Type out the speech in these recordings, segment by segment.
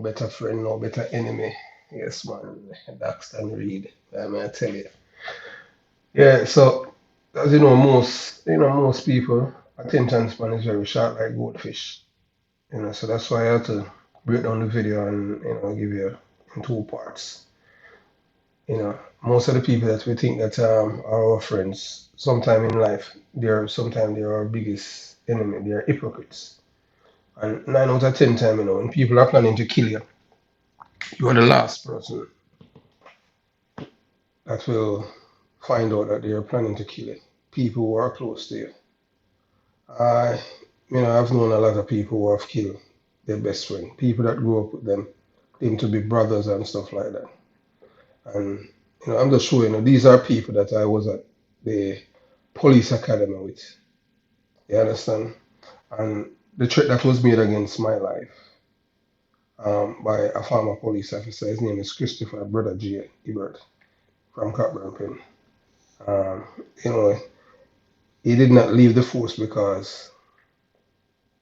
better friend, no better enemy. Yes, man. Daxton Reed. I mean, I tell you. Yeah, so as most people attention span is very short like goldfish. So that's why I had to break down the video and give you in two parts. Most of the people that we think that are our friends, sometime in life, they're our biggest enemy. They are hypocrites. And 9 out of 10 times, when people are planning to kill you, you are the last person that will find out that they are planning to kill you. People who are close to you. I, I've known a lot of people who have killed their best friend, people that grew up with them to be brothers and stuff like that. And I'm just showing these are people that I was at the police academy with. You understand? And the threat that was made against my life by a former police officer, his name is Christopher Brother J. Ebert from Cockburn Pen. Um, you know, he did not leave the force because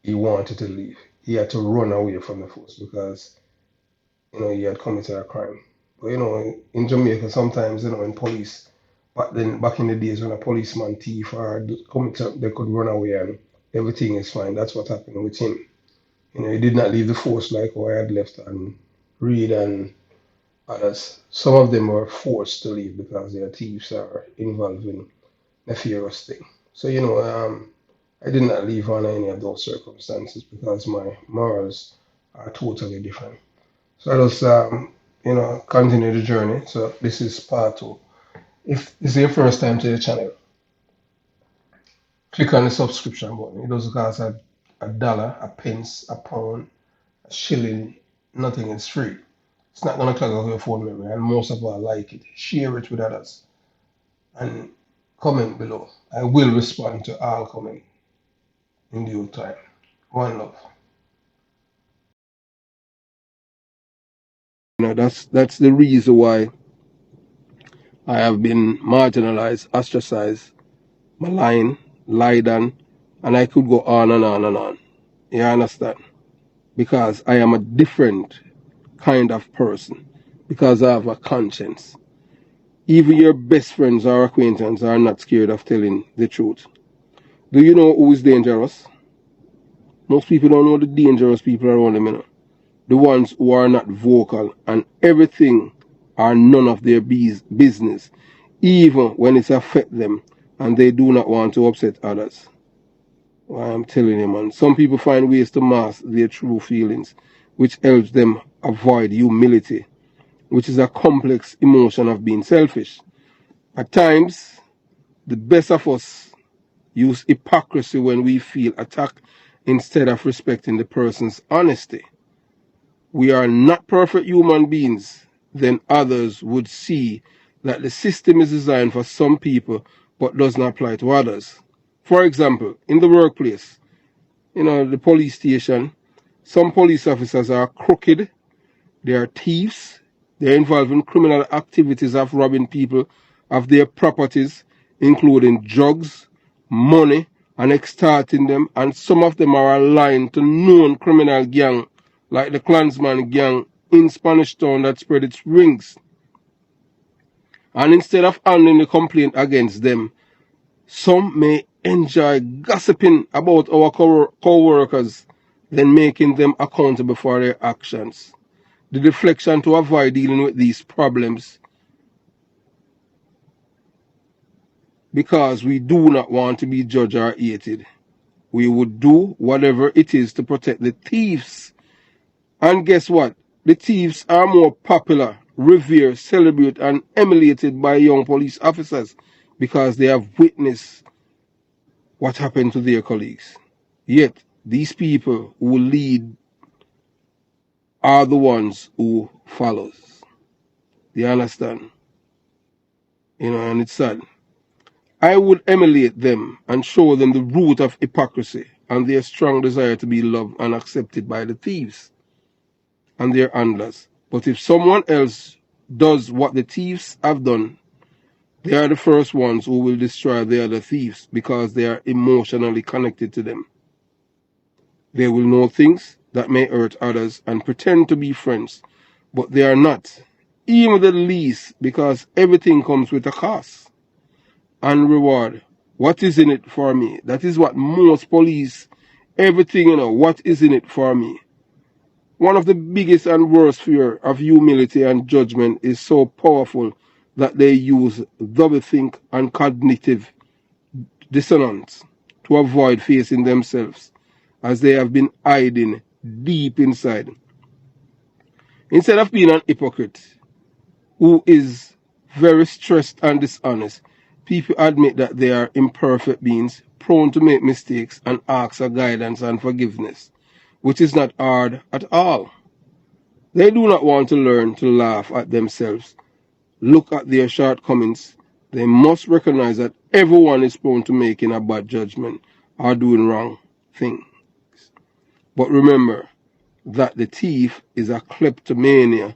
he wanted to leave. He had to run away from the force because he had committed a crime. But in Jamaica, sometimes in police, back in the days when a policeman thief or commit they could run away and everything is fine. That's what happened with him. He did not leave the force like how I had left and Reed and others. Some of them were forced to leave because their thieves are involved in nefarious thing. So I did not leave under any of those circumstances because my morals are totally different. So I just continue the journey. So this is part two. If this is your first time to the channel, click on the subscription button. It doesn't cost a dollar, a pence, a pound, a shilling, nothing. It's free. It's not gonna clog up your phone memory, and most of all like it. Share it with others and comment below. I will respond to all comment in due time. One love. That's the reason why I have been marginalized, ostracized, maligned, lied on, and I could go on and on and on. You understand? Because I am a different kind of person. Because I have a conscience. Even your best friends or acquaintances are not scared of telling the truth. Do you know who is dangerous? Most people don't know the dangerous people around them. The ones who are not vocal and everything are none of their business, even when it affects them and they do not want to upset others. Well, I'm telling you, man, some people find ways to mask their true feelings, which helps them avoid humility, which is a complex emotion of being selfish. At times, the best of us use hypocrisy when we feel attacked instead of respecting the person's honesty. We are not perfect human beings, then others would see that the system is designed for some people but does not apply to others. For example, in the workplace, the police station, some police officers are crooked, they are thieves, they're involved in criminal activities of robbing people of their properties, including drugs, money, and extorting them, and some of them are aligned to known criminal gang, like the Klansman gang in Spanish Town that spread its rings. And instead of handling the complaint against them, some may enjoy gossiping about our co-workers, then making them accountable for their actions. The deflection to avoid dealing with these problems, because we do not want to be judged or hated. We would do whatever it is to protect the thieves. And guess what? The thieves are more popular, revered, celebrated, and emulated by young police officers because they have witnessed what happened to their colleagues. Yet, these people who lead are the ones who follows. Do you understand? And it's sad. I would emulate them and show them the root of hypocrisy and their strong desire to be loved and accepted by the thieves and their handlers. But if someone else does what the thieves have done, they are the first ones who will destroy the other thieves because they are emotionally connected to them. They will know things that may hurt others and pretend to be friends, but they are not, even the least, because everything comes with a cost and reward. What is in it for me? That is what most police, everything, what is in it for me? One of the biggest and worst fear of humility and judgment is so powerful that they use doublethink and cognitive dissonance to avoid facing themselves, as they have been hiding deep inside. Instead of being an hypocrite who is very stressed and dishonest, people admit that they are imperfect beings, prone to make mistakes, and ask for guidance and forgiveness, which is not hard at all. They do not want to learn to laugh at themselves, look at their shortcomings. They must recognize that everyone is prone to making a bad judgment or doing wrong things. But remember that the thief is a kleptomania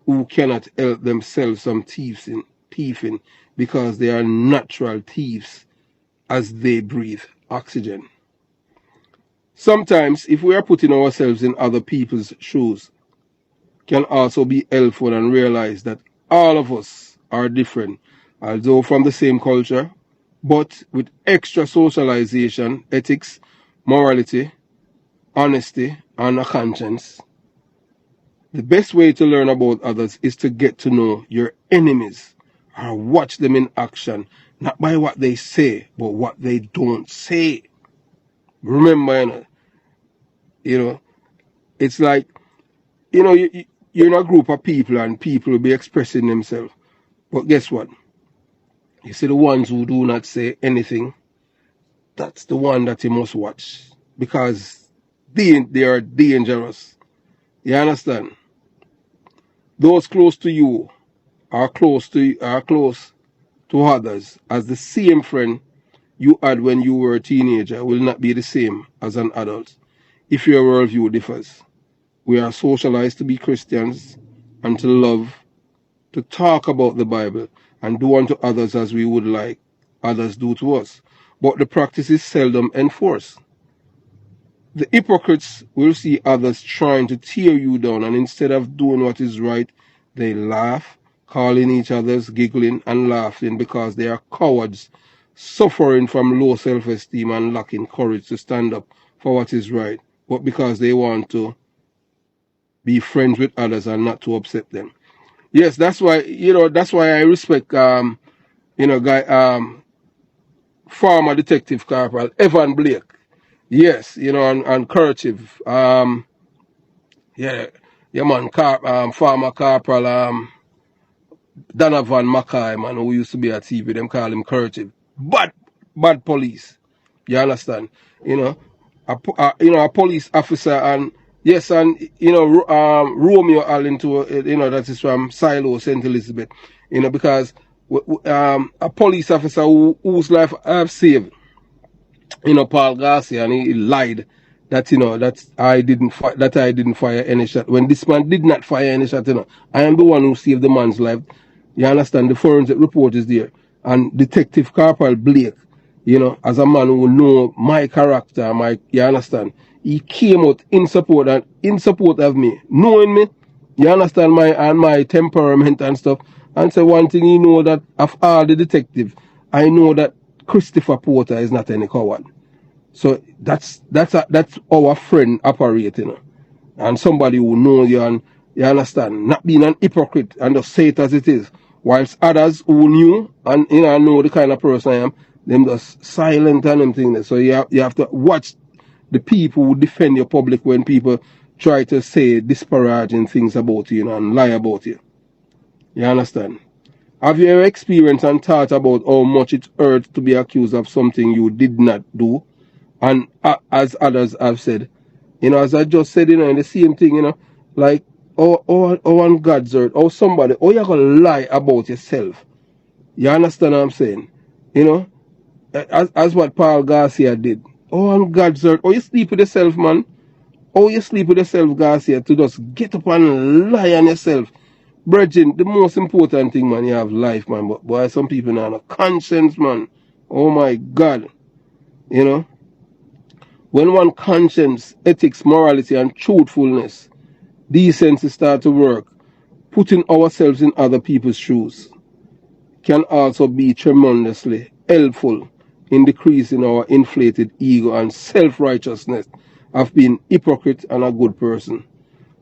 who cannot help themselves from thieving because they are natural thieves as they breathe oxygen. Sometimes, if we are putting ourselves in other people's shoes, can also be helpful and realize that all of us are different, although from the same culture, but with extra socialization, ethics, morality, honesty, and a conscience. The best way to learn about others is to get to know your enemies or watch them in action, not by what they say, but what they don't say. Remember, it's like, you're in a group of people and people will be expressing themselves. But guess what? You see the ones who do not say anything, that's the one that you must watch. Because they are dangerous. You understand? Those close to you are close to others, as the same friend you had when you were a teenager will not be the same as an adult if your worldview differs. We are socialized to be Christians and to love, to talk about the Bible, and do unto others as we would like others do to us. But the practice is seldom enforced. The hypocrites will see others trying to tear you down, and instead of doing what is right, they laugh, calling each other's giggling and laughing because they are cowards, suffering from low self-esteem and lacking courage to stand up for what is right, but because they want to be friends with others and not to upset them. Yes, that's why I respect former detective corporal Evan Blake. Yes, and Kerchief. Yeah, man, former corporal Donovan Mackay, man, who used to be at TV, them call him Kerchief. Bad police. You understand? A police officer, and yes, and Romeo Allen to that is from Silo, St. Elizabeth. Because a police officer whose life I've saved, Paul Garcia, and he lied that that I didn't fire any shot. When this man did not fire any shot, I am the one who saved the man's life. You understand? The forensic report is there, and Detective Corporal Blake, as a man who know my character, you understand? He came out in support of me, knowing me. You understand my temperament and stuff. And so one thing you know, that of all the detectives, I know that Christopher Porter is not any coward. So that's our friend operating, and somebody who knows you, and you understand, not being an hypocrite and just say it as it is. Whilst others who knew and know the kind of person I am, them just silent and them things. So you have to watch the people who defend your public when people try to say disparaging things about you, and lie about you. You understand? Have you ever experienced and thought about how much it hurts to be accused of something you did not do? And as others have said, as I just said, in the same thing, like, on God's earth, or somebody, you're going to lie about yourself. You understand what I'm saying? As what Paul Garcia did. On God's earth, you sleep with yourself, man. You sleep with yourself, Garcia, to just get up and lie on yourself. Brethren, the most important thing, man, you have life, man. But boy, some people now have a conscience, man. Oh my God. When one conscience, ethics, morality, and truthfulness, decency start to work, putting ourselves in other people's shoes can also be tremendously helpful in decreasing our inflated ego and self-righteousness of being hypocrite and a good person.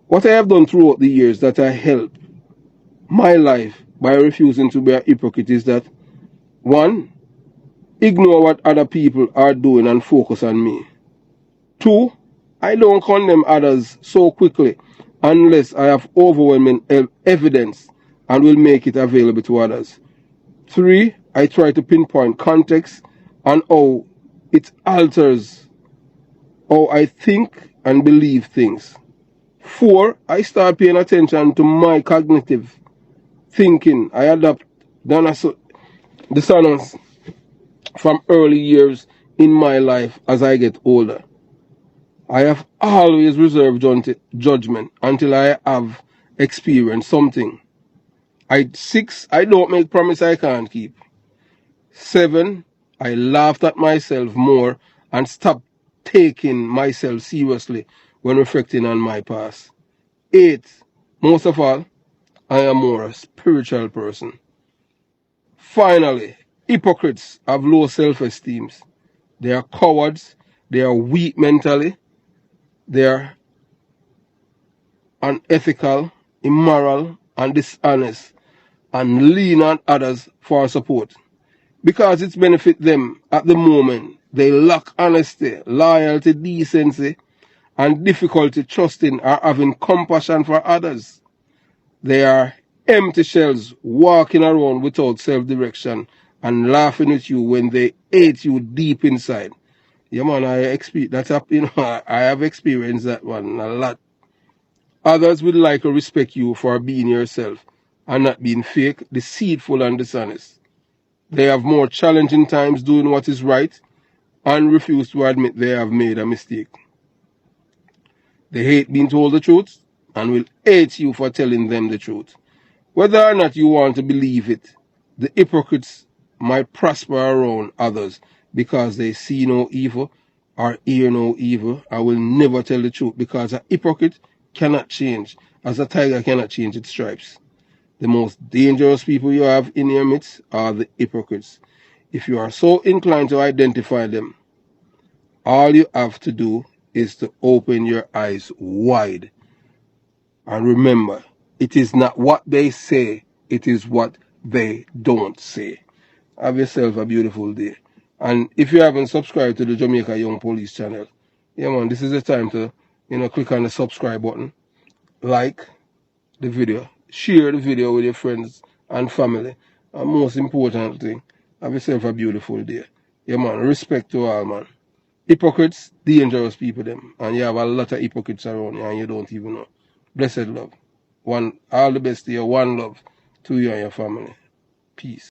What I have done throughout the years that I help my life by refusing to be a hypocrite is that, one, ignore what other people are doing and focus on me. Two, I don't condemn others so quickly unless I have overwhelming evidence and will make it available to others. Three, I try to pinpoint context and how it alters how I think and believe things. Four, I start paying attention to my cognitive thinking. I adapt dissonance from early years in my life as I get older. I have always reserved judgment until I have experienced something. Six, I don't make promise I can't keep. Seven, I laughed at myself more and stopped taking myself seriously when reflecting on my past. Eight, most of all, I am more a spiritual person. Finally, hypocrites have low self-esteem. They are cowards, they are weak mentally, they are unethical, immoral, and dishonest, and lean on others for support. Because it benefits them at the moment, they lack honesty, loyalty, decency, and difficulty trusting or having compassion for others. They are empty shells walking around without self-direction and laughing at you when they hate you deep inside. Yeah, man, I have experienced that one a lot. Others would like to respect you for being yourself and not being fake, deceitful, and dishonest. They have more challenging times doing what is right and refuse to admit they have made a mistake. They hate being told the truth and will hate you for telling them the truth. Whether or not you want to believe it, the hypocrites might prosper around others because they see no evil or hear no evil and will never tell the truth, because a hypocrite cannot change as a tiger cannot change its stripes. The most dangerous people you have in your midst are the hypocrites. If you are so inclined to identify them, all you have to do is to open your eyes wide. And remember, it is not what they say, it is what they don't say. Have yourself a beautiful day. And if you haven't subscribed to the Jamaica Young Police channel, yeah man, this is the time to, click on the subscribe button, like the video, share the video with your friends and family. And most important thing, have yourself a beautiful day. Yeah man, respect to all, man. Hypocrites, dangerous people them. And you have a lot of hypocrites around you and you don't even know. Blessed love. All the best to you. One love to you and your family. Peace.